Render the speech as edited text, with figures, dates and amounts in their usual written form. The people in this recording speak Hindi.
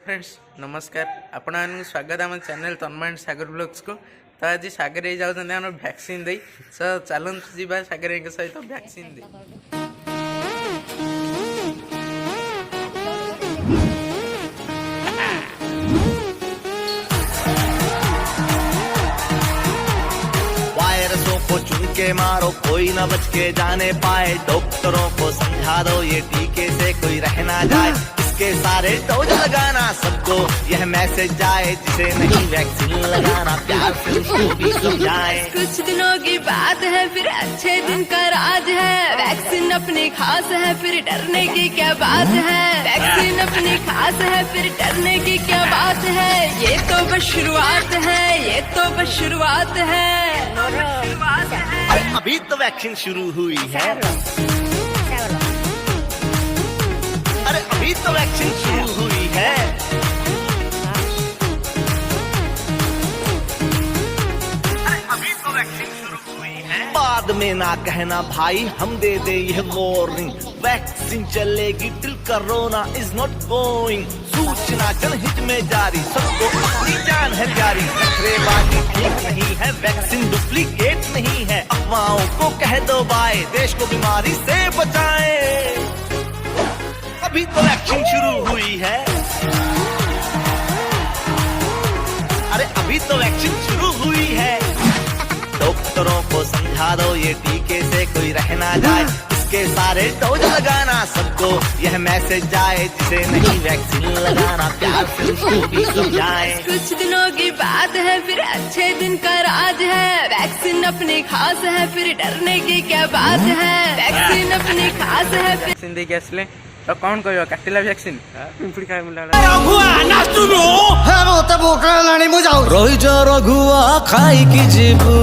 फ्रेंड्स नमस्कार आपण स्वागत आम चैनल तन्मय सागर ब्लॉग्स को। तो आज सागर जाऊँ वैक्सीन दे सो चलते जी सागर सहित वैक्सीन दे। वायरसों को चुन के मारो कोई न बच के जाने पाए, डॉक्टरों को समझा दो ये टीके से कोई रह ना जाए, इसके सारे डोज लगाना सबको यह मैसेज जाए, जिसे नहीं वैक्सीन लगाना प्यार से उसको भी समझाए। कुछ दिनों की बात है फिर अच्छे दिन का राज है, वैक्सीन अपनी खास है फिर डरने की क्या बात है, वैक्सीन अपनी खास है फिर डरने की क्या बात है, ये तो बस शुरुआत है, ये तो बस शुरुआत है। अभी तो वैक्सीन शुरू हुई है, अरे अभी तो वैक्सीन शुरू हुई है। अभी तो वैक्सीन शुरू हुई है। बाद में ना कहना भाई हम दे दे यह वार्निंग, वैक्सीन चलेगी till corona is not going, सूचना जनहित में जारी, सबको अपनी जान है प्यारी, नखरेबाजी ठीक नहीं है, वैक्सीन डुप्लीकेट नहीं है, अफवाहों को कह दो बाय, देश को बीमारी से बचाए। अभी तो वैक्सीन शुरू हुई है, अरे अभी तो वैक्सीन शुरू हुई है, डॉक्टरों को समझा दो ये टीके से कोई रह ना जाए, इसके सारे डोज लगाना सबको यह मैसेज जाए, जिसे नहीं वैक्सीन लगाना प्यार से उसको भी समझाए। कुछ दिनों की बात है फिर अच्छे दिन का राज है, वैक्सीन अपनी खास है फिर डरने की क्या बात है, वैक्सीन अपनी खास है फिर। वैक्सीन दे के आसले तो कौन कह काटिला वैक्सीन पिंपड़ी खाए मिला रघुआ खाई की जीबू